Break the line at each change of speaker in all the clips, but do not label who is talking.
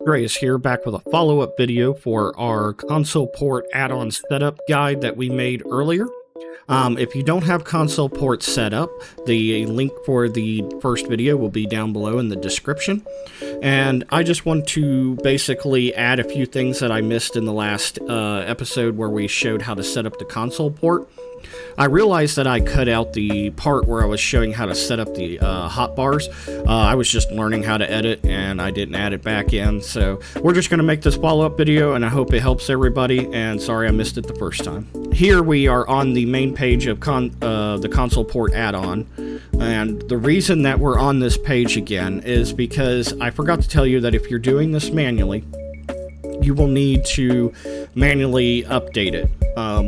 Andreas here, back with a follow-up video for our ConsolePort add-on setup guide that we made earlier. If you don't have ConsolePort set up, the link for the first video will be down below in the description. And I just want to basically add a few things that I missed in the last episode where we showed how to set up the ConsolePort. I realized that I cut out the part where I was showing how to set up the hotbars. I was just learning how to edit and I didn't add it back in, so we're just going to make this follow-up video and I hope it helps everybody, and sorry I missed it the first time. Here we are on the main page of the ConsolePort add-on, and the reason that we're on this page again is because I forgot to tell you that if you're doing this manually, you will need to manually update it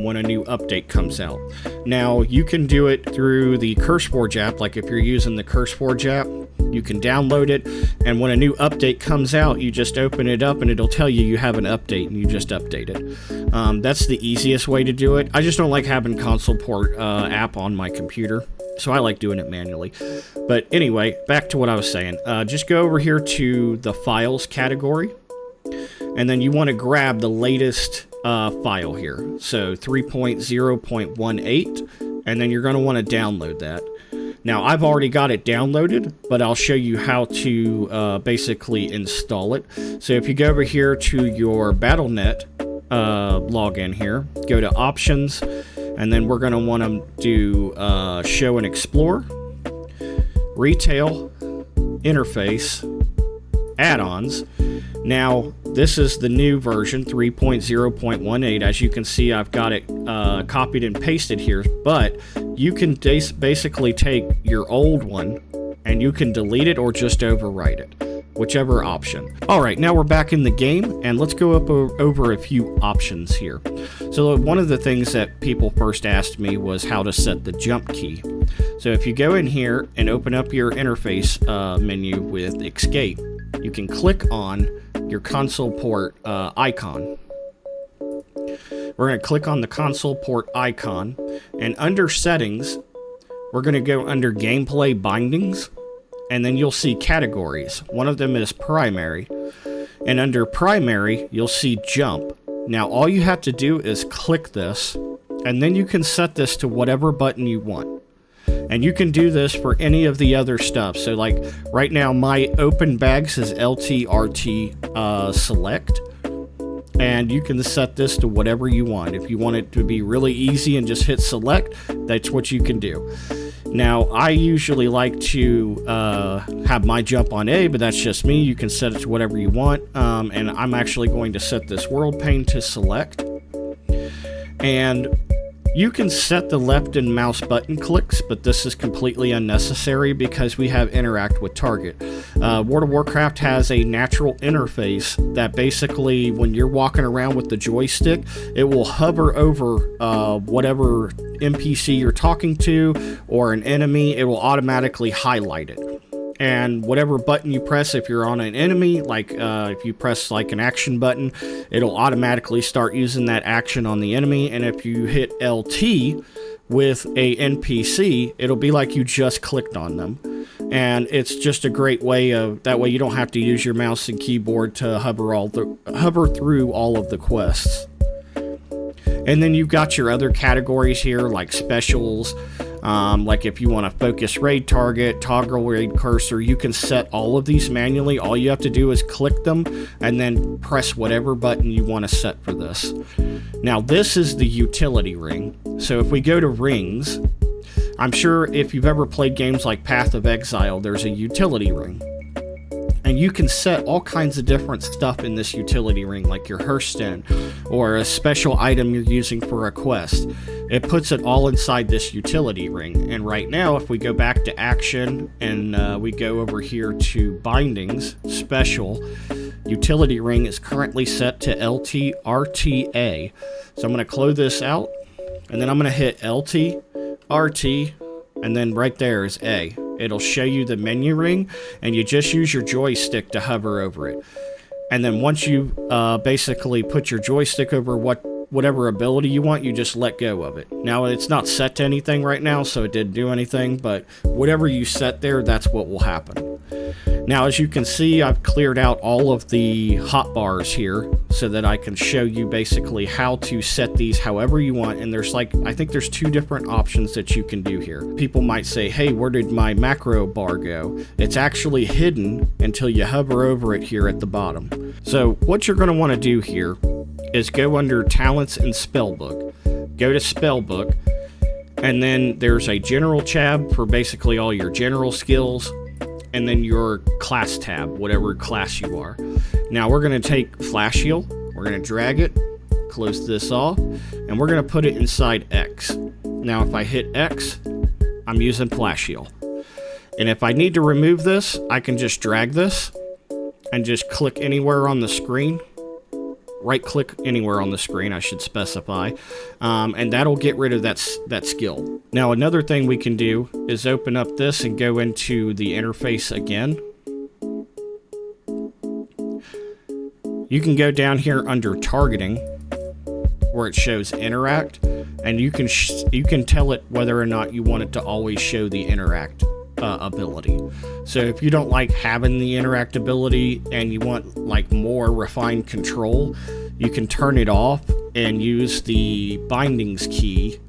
when a new update comes out. Now, you can do it through the CurseForge app, like if you're using the CurseForge app, you can download it, and when a new update comes out, you just open it up and it'll tell you you have an update and you just update it. That's the easiest way to do it. I just don't like having ConsolePort app on my computer, so I like doing it manually. But anyway, back to what I was saying. Just go over here to the Files category, and then you want to grab the latest file here, so 3.0.18, and then you're going to want to download that. Now, I've already got it downloaded, but I'll show you how to basically install it. So if you go over here to your Battle.net login here, go to Options, and then we're going to want to do Show and Explore, Retail, Interface, Add-ons. Now, this is the new version, 3.0.18. As you can see, I've got it copied and pasted here, but you can basically take your old one and you can delete it or just overwrite it, whichever option. Alright, now we're back in the game, and let's go over a few options here. So one of the things that people first asked me was how to set the jump key. So if you go in here and open up your interface menu with Escape, you can click on your ConsolePort icon. We're going to click on the ConsolePort icon, and under Settings, we're going to go under Gameplay Bindings, and then you'll see Categories. One of them is Primary, and under Primary, you'll see Jump. Now, all you have to do is click this, and then you can set this to whatever button you want. And you can do this for any of the other stuff. So like right now my open bags is LTRT select, and you can set this to whatever you want. If you want it to be really easy and just hit select, that's what you can do. Now, I usually like to have my jump on A, but that's just me. You can set it to whatever you want, and I'm actually going to set this world pane to select. And you can set the left and mouse button clicks, but this is completely unnecessary because we have interact with target. World of Warcraft has a natural interface that basically, when you're walking around with the joystick, it will hover over whatever NPC you're talking to or an enemy. It will automatically highlight it. And whatever button you press, if you're on an enemy, like if you press like an action button, it'll automatically start using that action on the enemy. And if you hit LT with a NPC, it'll be like you just clicked on them. And it's just a great way of, that way you don't have to use your mouse and keyboard to hover through all of the quests. And then you've got your other categories here, like specials. Like if you want to focus raid target, toggle raid cursor, you can set all of these manually. All you have to do is click them and then press whatever button you want to set for this. Now, this is the utility ring. So if we go to rings, I'm sure if you've ever played games like Path of Exile, there's a utility ring. And you can set all kinds of different stuff in this utility ring, like your Hearthstone or a special item you're using for a quest. It puts it all inside this utility ring. And right now, if we go back to Action and we go over here to Bindings, Special, utility ring is currently set to LTRTA. So I'm going to close this out, and then I'm going to hit LTRT, and then right there is A. It'll show you the menu ring, and you just use your joystick to hover over it. And then once you basically put your joystick over whatever ability you want, you just let go of it. Now, it's not set to anything right now, so it didn't do anything, but whatever you set there, that's what will happen. Now, as you can see, I've cleared out all of the hotbars here so that I can show you basically how to set these however you want. And there's I think there's 2 different options that you can do here. People might say, hey, where did my macro bar go? It's actually hidden until you hover over it here at the bottom. So what you're going to want to do here is go under Talents and Spellbook. Go to Spellbook, and then there's a General tab for basically all your general skills, and then your class tab, whatever class you are. Now we're going to take Flash Heal, we're going to drag it, close this off, and we're going to put it inside X. Now if I hit X, I'm using Flash Heal. And if I need to remove this, I can just drag this and just click anywhere on the screen. Right click anywhere on the screen, I should specify, and that'll get rid of that skill. Now another thing we can do is open up this and go into the interface again. You can go down here under targeting where it shows interact, and you can tell it whether or not you want it to always show the interact ability. So if you don't like having the interact ability and you want more refined control, you can turn it off and use the bindings key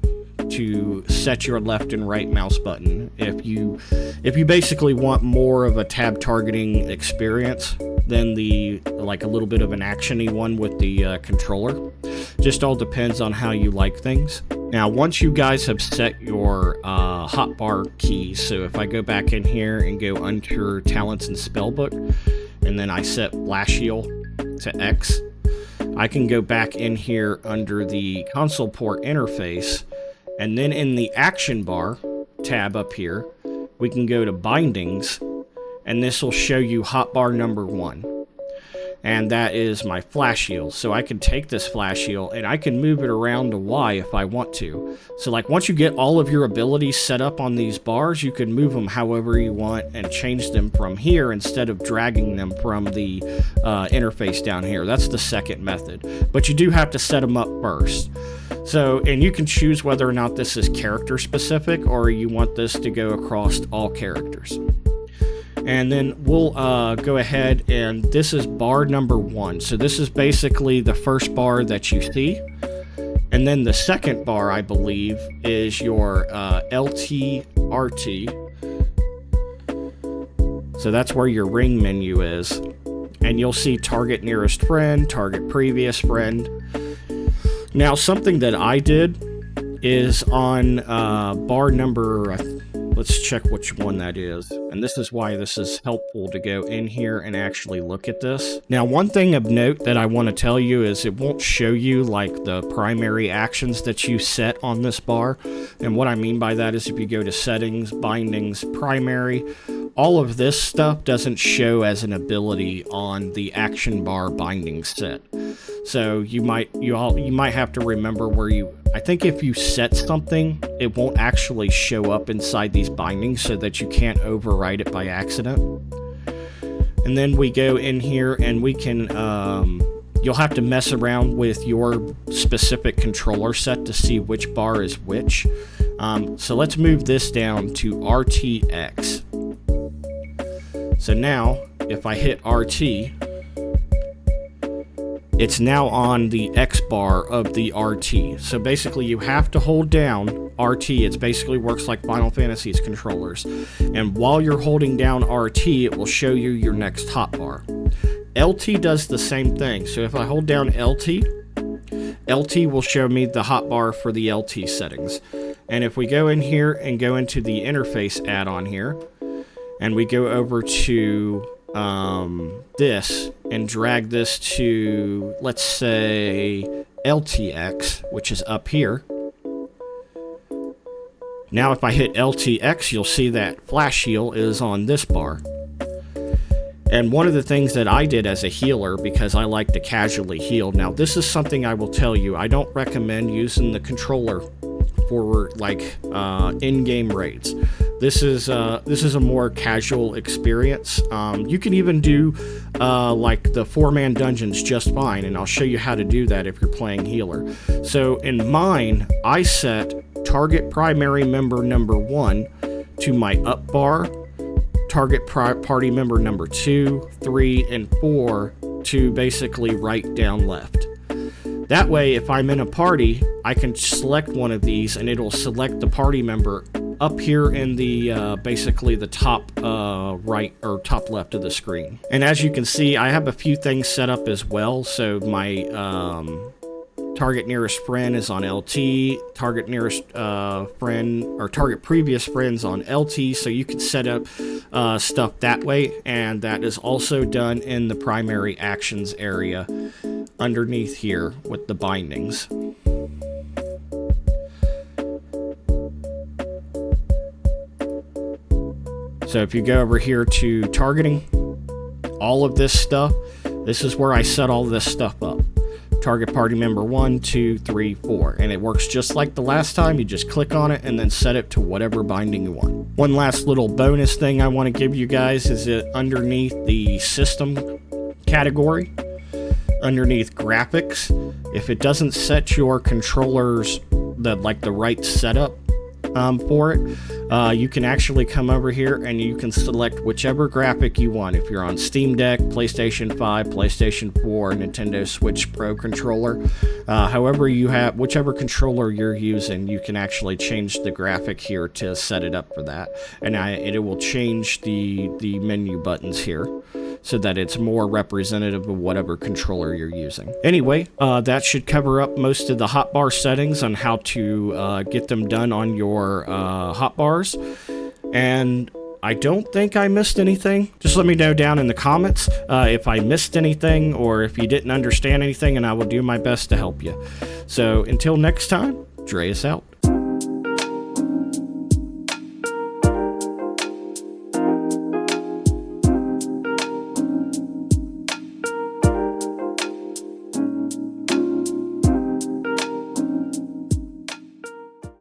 to set your left and right mouse button. If you basically want more of a tab targeting experience than a little bit of an actiony one with the controller. Just all depends on how you like things. Now, once you guys have set your hotbar keys, so if I go back in here and go under Talents and Spellbook, and then I set Flash Heal to X, I can go back in here under the ConsolePort interface, and then in the Action Bar tab up here, we can go to Bindings, and this will show you hotbar number 1. And that is my Flash Heal. So I can take this Flash Heal and I can move it around to Y if I want to. So once you get all of your abilities set up on these bars, you can move them however you want and change them from here instead of dragging them from the interface down here. That's the second method. But you do have to set them up first. So, and you can choose whether or not this is character specific or you want this to go across all characters. And then we'll go ahead, and this is bar number 1. So this is basically the first bar that you see. And then the second bar, I believe, is your LT, RT. So that's where your ring menu is. And you'll see target nearest friend, target previous friend. Now, something that I did is on bar number... Let's check which one that is. And this is why this is helpful to go in here and actually look at this. Now, one thing of note that I want to tell you is it won't show you the primary actions that you set on this bar. And what I mean by that is if you go to settings, bindings, primary, all of this stuff doesn't show as an ability on the action bar binding set. So you might have to remember where I think if you set something, it won't actually show up inside these bindings so that you can't overwrite it by accident. And then we go in here and we can, you'll have to mess around with your specific controller set to see which bar is which. So let's move this down to RTX. So now, if I hit RT, it's now on the X bar of the RT. So basically you have to hold down RT. It basically works like Final Fantasy's controllers. And while you're holding down RT, it will show you your next hotbar. LT does the same thing. So if I hold down LT, LT will show me the hotbar for the LT settings. And if we go in here and go into the interface add-on here, and we go over to this and drag this to, let's say, LTX, which is up here. Now if I hit LTX, you'll see that Flash Heal is on this bar. And one of the things that I did as a healer, because I like to casually heal, now this is something I will tell you, I don't recommend using the controller for in-game raids. This is a more casual experience. You can even do the 4-man dungeons just fine, and I'll show you how to do that if you're playing healer. So in mine, I set target primary member number 1 to my up bar, target party member number 2, 3, and 4 to basically right, down, left. That way, if I'm in a party, I can select one of these and it'll select the party member up here in the basically the top right or top left of the screen. And as you can see, I have a few things set up as well. So my target nearest friend is on LT, target nearest friend or target previous friends on LT, so you can set up stuff that way, and that is also done in the primary actions area underneath here with the bindings. So if you go over here to targeting, all of this stuff, this is where I set all this stuff up. Target party member 1, 2, 3, 4, and it works just like the last time. You just click on it and then set it to whatever binding you want. One last little bonus thing I want to give you guys is that underneath the system category, underneath graphics, if it doesn't set your controllers the right setup for it, you can actually come over here and you can select whichever graphic you want. If you're on Steam Deck, PlayStation 5, PlayStation 4, Nintendo Switch Pro controller, however you have, whichever controller you're using, you can actually change the graphic here to set it up for that, and it will change the menu buttons here so that it's more representative of whatever controller you're using. Anyway, that should cover up most of the hotbar settings on how to get them done on your hotbars. And I don't think I missed anything. Just let me know down in the comments if I missed anything or if you didn't understand anything, and I will do my best to help you. So until next time, Dreas out.